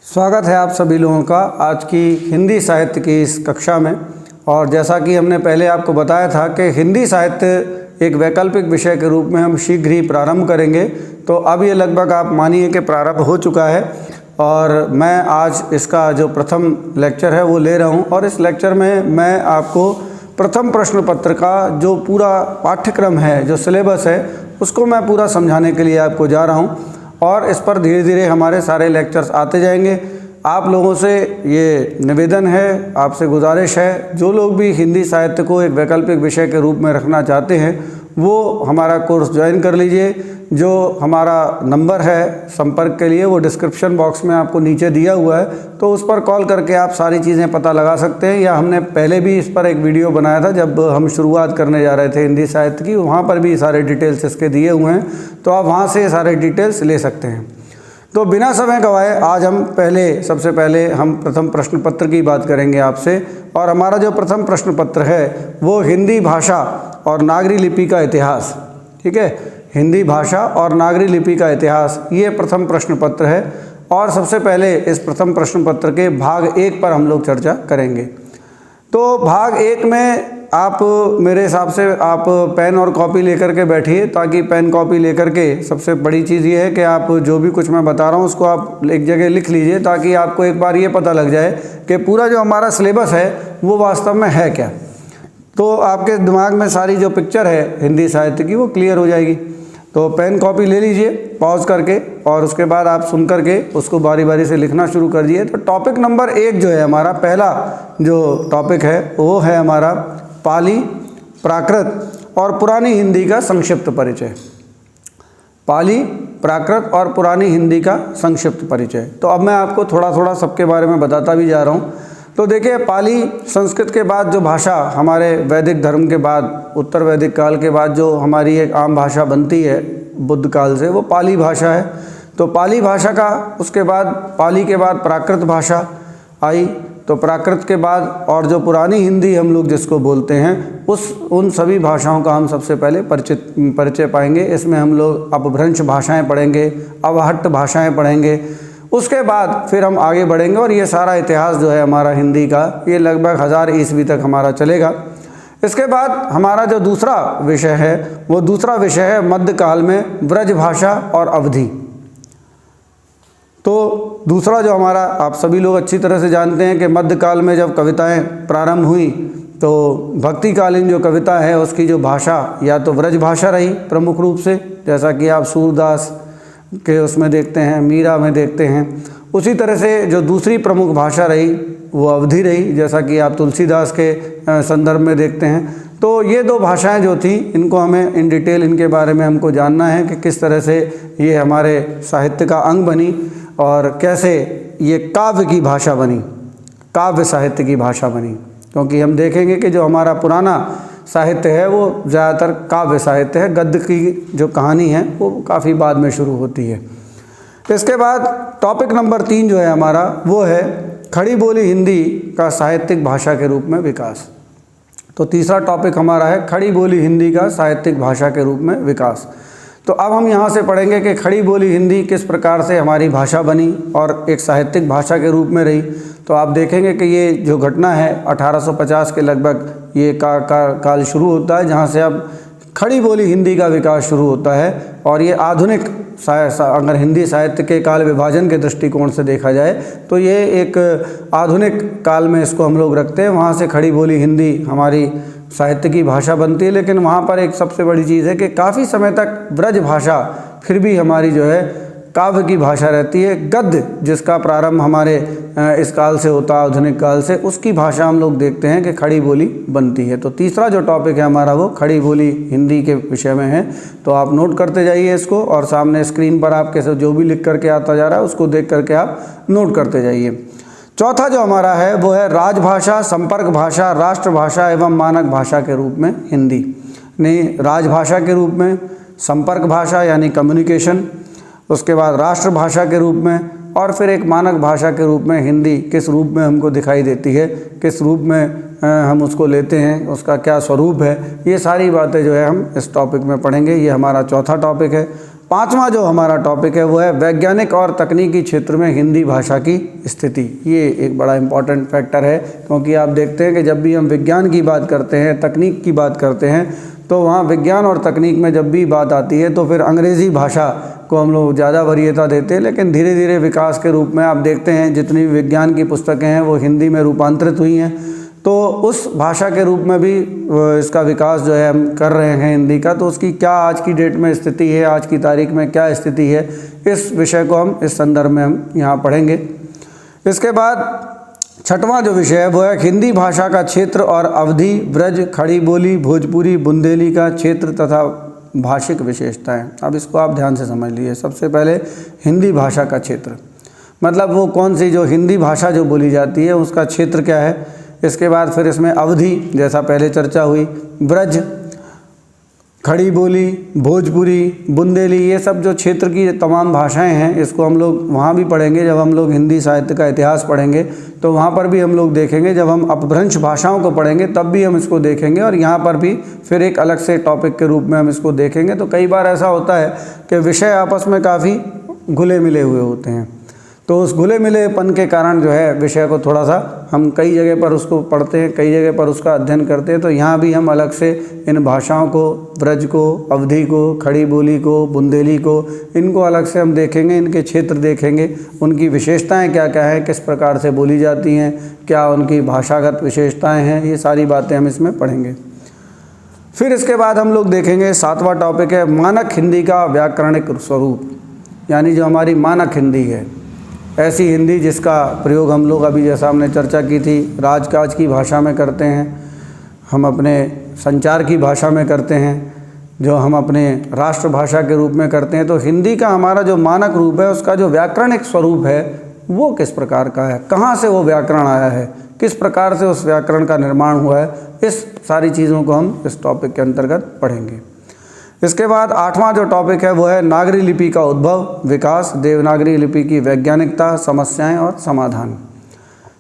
स्वागत है आप सभी लोगों का आज की हिंदी साहित्य की इस कक्षा में। और जैसा कि हमने पहले आपको बताया था कि हिंदी साहित्य एक वैकल्पिक विषय के रूप में हम शीघ्र ही प्रारंभ करेंगे, तो अब ये लगभग आप मानिए कि प्रारंभ हो चुका है और मैं आज इसका जो प्रथम लेक्चर है वो ले रहा हूँ। और इस लेक्चर में मैं आपको प्रथम प्रश्न पत्र का जो पूरा पाठ्यक्रम है, जो सिलेबस है, उसको मैं पूरा समझाने के लिए आपको जा रहा हूँ और इस पर धीरे धीरे हमारे सारे लेक्चर्स आते जाएंगे। आप लोगों से ये निवेदन है, आपसे गुजारिश है, जो लोग भी हिंदी साहित्य को एक वैकल्पिक विषय के रूप में रखना चाहते हैं वो हमारा कोर्स ज्वाइन कर लीजिए। जो हमारा नंबर है संपर्क के लिए वो डिस्क्रिप्शन बॉक्स में आपको नीचे दिया हुआ है, तो उस पर कॉल करके आप सारी चीज़ें पता लगा सकते हैं। या हमने पहले भी इस पर एक वीडियो बनाया था जब हम शुरुआत करने जा रहे थे हिंदी साहित्य की, वहाँ पर भी सारे डिटेल्स इसके दिए हुए हैं, तो आप वहाँ से सारे डिटेल्स ले सकते हैं। तो बिना समय गंवाए आज हम सबसे पहले हम प्रथम प्रश्न पत्र की बात करेंगे आपसे। और हमारा जो प्रथम प्रश्न पत्र है वो हिंदी भाषा और नागरी लिपि का इतिहास, ठीक है, हिंदी भाषा और नागरी लिपि का इतिहास, ये प्रथम प्रश्न पत्र है। और सबसे पहले इस प्रथम प्रश्न पत्र के भाग 1 पर हम लोग चर्चा करेंगे। तो भाग 1 में आप मेरे हिसाब से आप पेन और कॉपी लेकर के बैठिए, ताकि पेन कॉपी लेकर के सबसे बड़ी चीज़ ये है कि आप जो भी कुछ मैं बता रहा हूँ उसको आप एक जगह लिख लीजिए, ताकि आपको एक बार ये पता लग जाए कि पूरा जो हमारा सिलेबस है वो वास्तव में है क्या। तो आपके दिमाग में सारी जो पिक्चर है हिंदी साहित्य की वो क्लियर हो जाएगी। तो पेन कॉपी ले लीजिए पॉज करके और उसके बाद आप सुन करके उसको बारी बारी से लिखना शुरू कर दिए। तो टॉपिक नंबर 1 जो है हमारा पहला जो टॉपिक है वो है हमारा पाली, प्राकृत और पुरानी हिंदी का संक्षिप्त परिचय। पाली, प्राकृत और पुरानी हिंदी का संक्षिप्त परिचय। तो अब मैं आपको थोड़ा थोड़ा सबके बारे में बताता भी जा रहा हूँ। तो देखिए, पाली संस्कृत के बाद जो भाषा हमारे वैदिक धर्म के बाद, उत्तर वैदिक काल के बाद जो हमारी एक आम भाषा बनती है बुद्ध काल से, वो पाली भाषा है। तो पाली भाषा का उसके बाद पाली के बाद प्राकृत भाषा आई। तो प्राकृत के बाद और जो पुरानी हिंदी हम लोग जिसको बोलते हैं उन सभी भाषाओं का हम सबसे पहले परिचय पाएंगे। इसमें हम लोग अपभ्रंश भाषाएं पढ़ेंगे, अवहट्ट भाषाएं पढ़ेंगे। उसके बाद फिर हम आगे बढ़ेंगे और ये सारा इतिहास जो है हमारा हिंदी का ये लगभग 1000 ईस्वी तक हमारा चलेगा। इसके बाद हमारा जो दूसरा विषय है वो दूसरा विषय है मध्यकाल में ब्रज भाषा और अवधि। तो दूसरा जो हमारा, आप सभी लोग अच्छी तरह से जानते हैं कि मध्यकाल में जब कविताएं प्रारंभ हुई तो भक्तिकालीन जो कविता है उसकी जो भाषा या तो ब्रज भाषा रही प्रमुख रूप से, जैसा कि आप सूरदास के उसमें देखते हैं, मीरा में देखते हैं। उसी तरह से जो दूसरी प्रमुख भाषा रही वो अवधि रही, जैसा कि आप तुलसीदास के संदर्भ में देखते हैं। तो ये 2 भाषाएं जो थी इनको हमें इन डिटेल इनके बारे में हमको जानना है कि किस तरह से ये हमारे साहित्य का अंग बनी और कैसे ये काव्य की भाषा बनी, काव्य साहित्य की भाषा बनी। क्योंकि हम देखेंगे कि जो हमारा पुराना साहित्य है वो ज़्यादातर काव्य साहित्य है, गद्य की जो कहानी है वो काफ़ी बाद में शुरू होती है। इसके बाद टॉपिक नंबर 3 जो है हमारा वो है खड़ी बोली हिंदी का साहित्यिक भाषा के रूप में विकास। तो तीसरा टॉपिक हमारा है खड़ी बोली हिंदी का साहित्यिक भाषा के रूप में विकास। तो अब हम यहाँ से पढ़ेंगे कि खड़ी बोली हिंदी किस प्रकार से हमारी भाषा बनी और एक साहित्यिक भाषा के रूप में रही। तो आप देखेंगे कि ये जो घटना है 1850 के लगभग ये काल शुरू होता है, जहाँ से अब खड़ी बोली हिंदी का विकास शुरू होता है। और ये आधुनिक अगर हिंदी साहित्य के काल विभाजन के दृष्टिकोण से देखा जाए तो ये एक आधुनिक काल में इसको हम लोग रखते हैं। वहाँ से खड़ी बोली हिंदी हमारी साहित्य की भाषा बनती है। लेकिन वहाँ पर एक सबसे बड़ी चीज़ है कि काफ़ी समय तक ब्रज भाषा फिर भी हमारी जो है काव्य की भाषा रहती है। गद्य जिसका प्रारंभ हमारे इस काल से होता है, आधुनिक काल से, उसकी भाषा हम लोग देखते हैं कि खड़ी बोली बनती है। तो तीसरा जो टॉपिक है हमारा वो खड़ी बोली हिंदी के विषय में है। तो आप नोट करते जाइए इसको और सामने स्क्रीन पर आपके से जो भी लिख करके आता जा रहा है उसको देख करके आप नोट करते जाइए। चौथा जो हमारा है वो है राजभाषा, संपर्क भाषा, राष्ट्रभाषा एवं मानक भाषा के रूप में हिंदी। नहीं, राजभाषा के रूप में, संपर्क भाषा यानी कम्युनिकेशन, उसके बाद राष्ट्रभाषा के रूप में, और फिर एक मानक भाषा के रूप में हिंदी किस रूप में हमको दिखाई देती है, किस रूप में हम उसको लेते हैं, उसका क्या स्वरूप है, ये सारी बातें जो है हम इस टॉपिक में पढ़ेंगे। ये हमारा चौथा टॉपिक है। पांचवा जो हमारा टॉपिक है वो है वैज्ञानिक और तकनीकी क्षेत्र में हिंदी भाषा की स्थिति। ये एक बड़ा इम्पॉर्टेंट फैक्टर है, क्योंकि आप देखते हैं कि जब भी हम विज्ञान की बात करते हैं, तकनीक की बात करते हैं, तो वहाँ विज्ञान और तकनीक में जब भी बात आती है तो फिर अंग्रेज़ी भाषा को हम लोग ज़्यादा वरीयता देते हैं। लेकिन धीरे धीरे विकास के रूप में आप देखते हैं जितनी भी विज्ञान की पुस्तकें हैं वो हिंदी में रूपांतरित हुई हैं, तो उस भाषा के रूप में भी इसका विकास जो है हम कर रहे हैं हिंदी का। तो उसकी क्या आज की डेट में स्थिति है, आज की तारीख में क्या स्थिति है, इस विषय को हम इस संदर्भ में हम यहाँ पढ़ेंगे। इसके बाद छठवां जो विषय है वो है हिंदी भाषा का क्षेत्र और अवधि, ब्रज, खड़ी बोली, भोजपुरी, बुंदेली का क्षेत्र तथा भाषिक विशेषताएं। अब इसको आप ध्यान से समझ लीजिए। सबसे पहले हिंदी भाषा का क्षेत्र, मतलब वो कौन सी जो हिंदी भाषा जो बोली जाती है उसका क्षेत्र क्या है। इसके बाद फिर इसमें अवधि, जैसा पहले चर्चा हुई, ब्रज, खड़ी बोली, भोजपुरी, बुंदेली, ये सब जो क्षेत्र की तमाम भाषाएं हैं इसको हम लोग वहाँ भी पढ़ेंगे। जब हम लोग हिंदी साहित्य का इतिहास पढ़ेंगे तो वहाँ पर भी हम लोग देखेंगे। जब हम अपभ्रंश भाषाओं को पढ़ेंगे तब भी हम इसको देखेंगे, और यहाँ पर भी फिर एक अलग से टॉपिक के रूप में हम इसको देखेंगे। तो कई बार ऐसा होता है कि विषय आपस में काफ़ी घुले मिले हुए होते हैं, तो उस घुले मिलेपन के कारण जो है विषय को थोड़ा सा हम कई जगह पर उसको पढ़ते हैं, कई जगह पर उसका अध्ययन करते हैं। तो यहाँ भी हम अलग से इन भाषाओं को, ब्रज को, अवधि को, खड़ी बोली को, बुंदेली को, इनको अलग से हम देखेंगे, इनके क्षेत्र देखेंगे, उनकी विशेषताएं क्या क्या हैं, किस प्रकार से बोली जाती हैं, क्या उनकी भाषागत विशेषताएँ हैं, ये सारी बातें हम इसमें पढ़ेंगे। फिर इसके बाद हम लोग देखेंगे सातवां टॉपिक है मानक हिंदी का व्याकरणिक स्वरूप, यानी जो हमारी मानक हिंदी है, ऐसी हिंदी जिसका प्रयोग हम लोग अभी जैसा हमने चर्चा की थी राजकाज की भाषा में करते हैं, हम अपने संचार की भाषा में करते हैं, जो हम अपने राष्ट्रभाषा के रूप में करते हैं। तो हिंदी का हमारा जो मानक रूप है उसका जो व्याकरणिक स्वरूप है वो किस प्रकार का है, कहाँ से वो व्याकरण आया है, किस प्रकार से उस व्याकरण का निर्माण हुआ है, इस सारी चीज़ों को हम इस टॉपिक के अंतर्गत पढ़ेंगे। इसके बाद आठवां जो टॉपिक है वो है नागरी लिपि का उद्भव, विकास, देवनागरी लिपि की वैज्ञानिकता, समस्याएं और समाधान।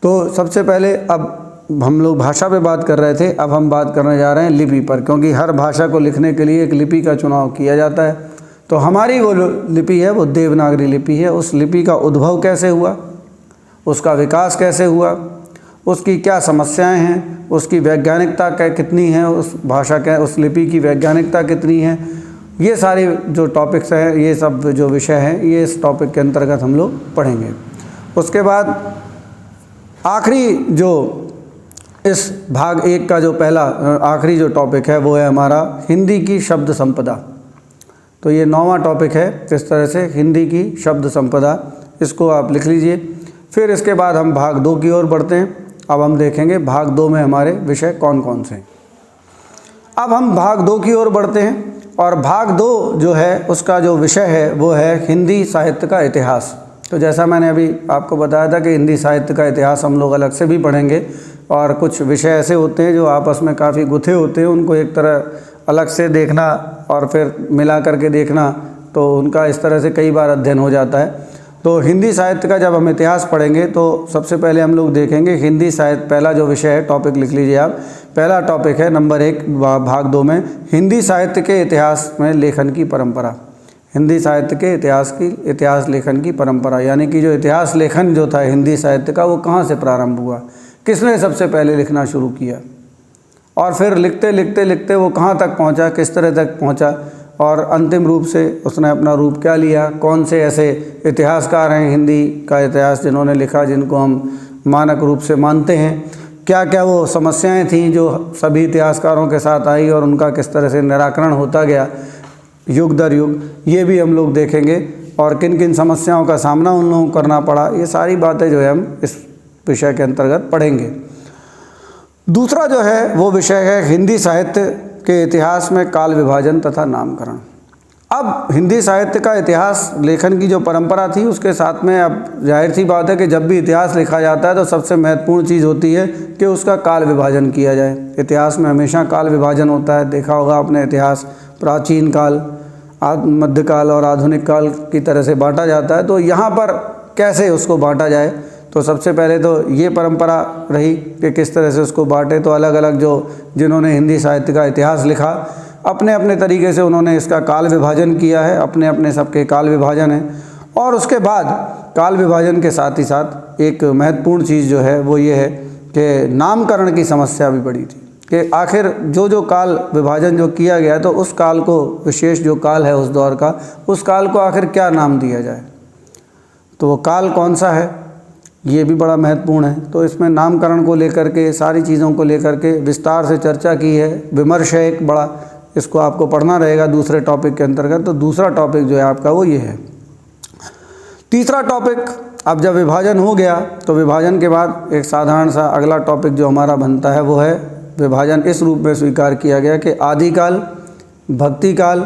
तो सबसे पहले अब हम लोग भाषा पे बात कर रहे थे, अब हम बात करने जा रहे हैं लिपि पर, क्योंकि हर भाषा को लिखने के लिए एक लिपि का चुनाव किया जाता है। तो हमारी वो लिपि है वो देवनागरी लिपि है। उस लिपि का उद्भव कैसे हुआ, उसका विकास कैसे हुआ, उसकी क्या समस्याएं हैं, उसकी वैज्ञानिकता क्या कितनी है, उस भाषा क्या, उस लिपि की वैज्ञानिकता कितनी है, ये सारे जो टॉपिक्स हैं, ये सब जो विषय हैं, ये इस टॉपिक के अंतर्गत हम लोग पढ़ेंगे। उसके बाद आखिरी जो इस भाग एक का जो पहला आखिरी जो टॉपिक है वो है हमारा हिंदी की शब्द संपदा। तो ये 9वां टॉपिक है, किस तरह से हिंदी की शब्द संपदा, इसको आप लिख लीजिए। फिर इसके बाद हम भाग 2 की ओर बढ़ते हैं। अब हम देखेंगे भाग 2 में हमारे विषय कौन कौन से। अब हम भाग 2 की ओर बढ़ते हैं, और भाग 2 जो है उसका जो विषय है वो है हिंदी साहित्य का इतिहास। तो जैसा मैंने अभी आपको बताया था कि हिंदी साहित्य का इतिहास हम लोग अलग से भी पढ़ेंगे, और कुछ विषय ऐसे होते हैं जो आपस में काफ़ी गुथे होते हैं, उनको एक तरह अलग से देखना और फिर मिला करके देखना, तो उनका इस तरह से कई बार अध्ययन हो जाता है। तो हिंदी साहित्य का जब हम इतिहास पढ़ेंगे तो सबसे पहले हम लोग देखेंगे हिंदी साहित्य, पहला जो विषय है, टॉपिक लिख लीजिए आप, पहला टॉपिक है नंबर 1 भाग 2 में हिंदी साहित्य के इतिहास में लेखन की परंपरा। हिंदी साहित्य के इतिहास लेखन की परंपरा, यानी कि जो इतिहास लेखन जो था हिंदी साहित्य का वो कहाँ से प्रारंभ हुआ, किसने सबसे पहले लिखना शुरू किया, और फिर लिखते लिखते लिखते वो कहाँ तक पहुँचा, किस तरह तक पहुँचा, और अंतिम रूप से उसने अपना रूप क्या लिया, कौन से ऐसे इतिहासकार हैं हिंदी का इतिहास जिन्होंने लिखा, जिनको हम मानक रूप से मानते हैं, क्या क्या वो समस्याएं थीं जो सभी इतिहासकारों के साथ आई और उनका किस तरह से निराकरण होता गया युग दर युग, ये भी हम लोग देखेंगे, और किन किन समस्याओं का सामना उन लोगों को करना पड़ा, ये सारी बातें जो है हम इस विषय के अंतर्गत पढ़ेंगे। दूसरा जो है वो विषय है हिंदी साहित्य के इतिहास में काल विभाजन तथा नामकरण। अब हिंदी साहित्य का इतिहास लेखन की जो परंपरा थी उसके साथ में अब जाहिर सी बात है कि जब भी इतिहास लिखा जाता है तो सबसे महत्वपूर्ण चीज़ होती है कि उसका काल विभाजन किया जाए। इतिहास में हमेशा काल विभाजन होता है, देखा होगा आपने, इतिहास प्राचीन काल, मध्यकाल और आधुनिक काल की तरह से बांटा जाता है। तो यहाँ पर कैसे उसको बांटा जाए, तो सबसे पहले तो ये परंपरा रही कि किस तरह से उसको बांटे। तो अलग अलग जिन्होंने हिंदी साहित्य का इतिहास लिखा, अपने अपने तरीके से उन्होंने इसका काल विभाजन किया है, अपने अपने सबके काल विभाजन है। और उसके बाद काल विभाजन के साथ ही साथ एक महत्वपूर्ण चीज़ जो है वो ये है कि नामकरण की समस्या भी बड़ी थी कि आखिर जो काल विभाजन जो किया गया तो उस काल को, विशेष जो काल है उस दौर का, उस काल को आखिर क्या नाम दिया जाए, तो वो काल कौन सा है ये भी बड़ा महत्वपूर्ण है। तो इसमें नामकरण को लेकर के, सारी चीज़ों को लेकर के विस्तार से चर्चा की है, विमर्श है एक बड़ा, इसको आपको पढ़ना रहेगा दूसरे टॉपिक के अंतर्गत। तो दूसरा टॉपिक जो है आपका वो ये है। तीसरा टॉपिक, अब जब विभाजन हो गया तो विभाजन के बाद एक साधारण सा अगला टॉपिक जो हमारा बनता है वो है विभाजन इस रूप में स्वीकार किया गया कि आदिकाल, भक्ति काल,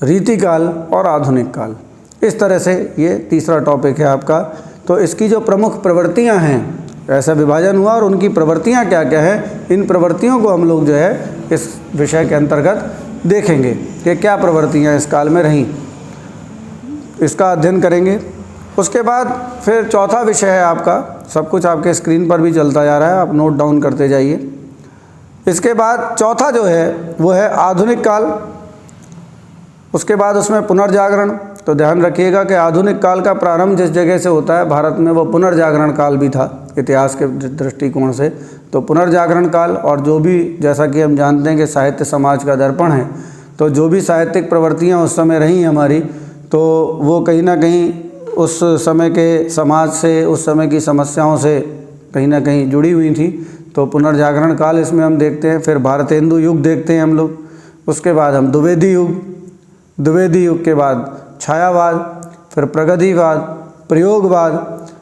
रीतिकाल और आधुनिक काल। इस तरह से ये तीसरा टॉपिक है आपका। तो इसकी जो प्रमुख प्रवृत्तियां हैं, ऐसा विभाजन हुआ और उनकी प्रवृत्तियां क्या क्या है, इन प्रवृत्तियों को हम लोग जो है इस विषय के अंतर्गत देखेंगे कि क्या प्रवृत्तियां इस काल में रहीं, इसका अध्ययन करेंगे। उसके बाद फिर चौथा विषय है आपका, सब कुछ आपके स्क्रीन पर भी चलता जा रहा है, आप नोट डाउन करते जाइए। इसके बाद चौथा जो है वो है आधुनिक काल। उसके बाद उसमें पुनर्जागरण। तो ध्यान रखिएगा कि आधुनिक काल का प्रारंभ जिस जगह से होता है भारत में, वो पुनर्जागरण काल भी था इतिहास के दृष्टिकोण से। तो पुनर्जागरण काल, और जो भी, जैसा कि हम जानते हैं कि साहित्य समाज का दर्पण है, तो जो भी साहित्यिक प्रवृत्तियाँ उस समय रही हमारी, तो वो कहीं ना कहीं उस समय के समाज से, उस समय की समस्याओं से कहीं ना कहीं जुड़ी हुई थी। तो पुनर्जागरण काल इसमें हम देखते हैं। फिर भारतेंदु युग देखते हैं हम लोग। उसके बाद हम द्विवेदी युग, द्विवेदी युग के बाद छायावाद, फिर प्रगतिवाद, प्रयोगवाद,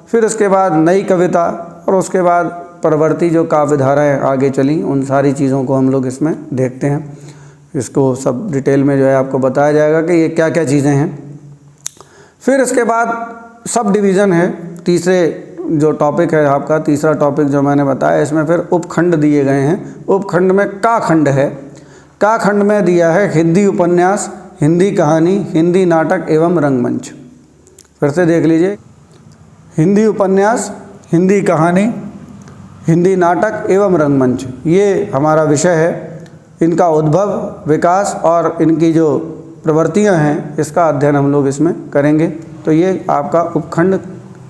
फिर उसके बाद नई कविता, और उसके बाद परवर्ती जो काव्य धाराएँ आगे चली, उन सारी चीज़ों को हम लोग इसमें देखते हैं। इसको सब डिटेल में जो है आपको बताया जाएगा कि ये क्या क्या चीज़ें हैं। फिर इसके बाद सब डिवीज़न है। तीसरे जो टॉपिक है आपका, तीसरा टॉपिक जो मैंने बताया, इसमें फिर उपखंड दिए गए हैं। उपखंड में का खंड है, का खंड में दिया है हिंदी उपन्यास, हिंदी कहानी, हिंदी नाटक एवं रंगमंच। फिर से देख लीजिए, हिंदी उपन्यास, हिंदी कहानी, हिंदी नाटक एवं रंगमंच, ये हमारा विषय है। इनका उद्भव, विकास और इनकी जो प्रवृत्तियां हैं, इसका अध्ययन हम लोग इसमें करेंगे। तो ये आपका उपखंड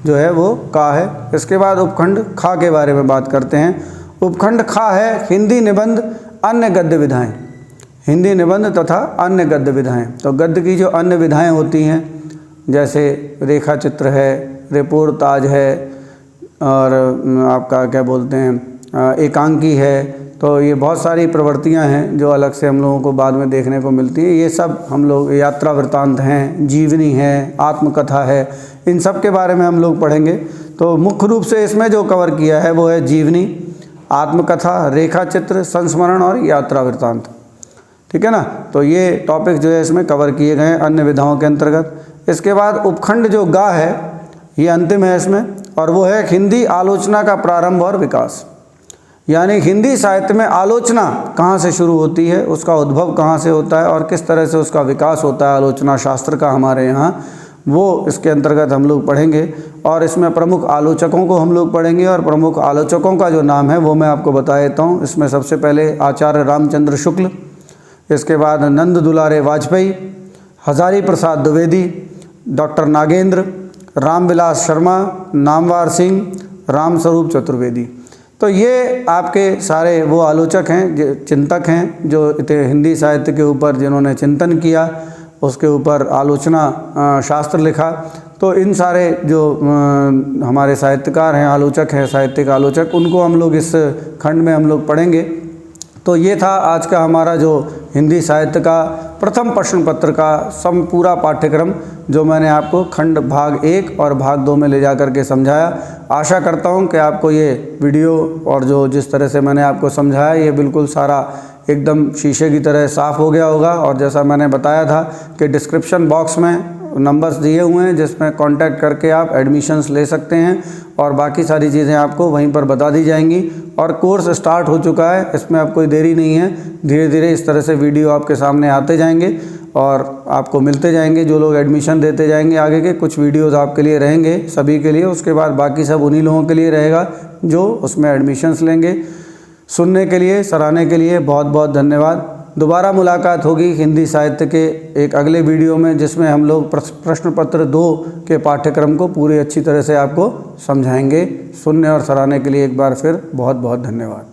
जो है वो का है। इसके बाद उपखंड खा के बारे में बात करते हैं। उपखंड खा है हिंदी निबंध, अन्य गद्य विधाएं, हिंदी निबंध तथा अन्य गद्य विधाएं। तो गद्य की जो अन्य विधाएं होती हैं, जैसे रेखा चित्र है, रिपोर्ताज है, और आपका क्या बोलते हैं एकांकी है। तो ये बहुत सारी प्रवृत्तियां हैं जो अलग से हम लोगों को बाद में देखने को मिलती हैं। ये सब हम लोग, यात्रा वृत्तांत हैं, जीवनी है, आत्मकथा है, इन सब के बारे में हम लोग पढ़ेंगे। तो मुख्य रूप से इसमें जो कवर किया है वो है जीवनी, आत्मकथा, रेखा चित्र, संस्मरण और यात्रा वृत्तांत। ठीक है ना। तो ये टॉपिक जो है इसमें कवर किए गए हैं अन्य विधाओं के अंतर्गत। इसके बाद उपखंड जो गा है, ये अंतिम है इसमें, और वो है हिंदी आलोचना का प्रारंभ और विकास। यानी हिंदी साहित्य में आलोचना कहाँ से शुरू होती है, उसका उद्भव कहाँ से होता है और किस तरह से उसका विकास होता है आलोचना शास्त्र का हमारे यहाँ, वो इसके अंतर्गत हम लोग पढ़ेंगे। और इसमें प्रमुख आलोचकों को हम लोग पढ़ेंगे, और प्रमुख आलोचकों का जो नाम है वो मैं आपको बता देता हूँ। इसमें सबसे पहले आचार्य रामचंद्र शुक्ल, इसके बाद नंद दुलारे वाजपेयी, हजारी प्रसाद द्विवेदी, डॉक्टर नागेंद्र, रामविलास शर्मा, नामवर सिंह, रामस्वरूप चतुर्वेदी। तो ये आपके सारे वो आलोचक हैं, चिंतक हैं, जो हिंदी साहित्य के ऊपर जिन्होंने चिंतन किया, उसके ऊपर आलोचना शास्त्र लिखा। तो इन सारे जो हमारे साहित्यकार हैं, आलोचक हैं, साहित्यिक आलोचक, उनको हम लोग इस खंड में हम लोग पढ़ेंगे। तो ये था आज का हमारा जो हिंदी साहित्य का प्रथम प्रश्न पत्र का पूरा पाठ्यक्रम, जो मैंने आपको खंड भाग 1 और भाग 2 में ले जा कर के समझाया। आशा करता हूँ कि आपको ये वीडियो और जो जिस तरह से मैंने आपको समझाया, ये बिल्कुल सारा एकदम शीशे की तरह साफ़ हो गया होगा। और जैसा मैंने बताया था कि डिस्क्रिप्शन बॉक्स में नंबर्स दिए हुए हैं, जिसमें कांटेक्ट करके आप एडमिशन्स ले सकते हैं, और बाकी सारी चीज़ें आपको वहीं पर बता दी जाएंगी। और कोर्स स्टार्ट हो चुका है, इसमें अब कोई देरी नहीं है। धीरे धीरे इस तरह से वीडियो आपके सामने आते जाएंगे और आपको मिलते जाएंगे। जो लोग एडमिशन देते जाएंगे आगे के, कुछ वीडियोज़ आपके लिए रहेंगे सभी के लिए। उसके बाद बाकी सब उन्हीं लोगों के लिए रहेगा जो उसमें एडमिशन्स लेंगे। सुनने के लिए, सराहने के लिए बहुत बहुत धन्यवाद। दोबारा मुलाकात होगी हिंदी साहित्य के एक अगले वीडियो में, जिसमें हम लोग प्रश्न पत्र 2 के पाठ्यक्रम को पूरी अच्छी तरह से आपको समझाएंगे। सुनने और सराहने के लिए एक बार फिर बहुत बहुत धन्यवाद।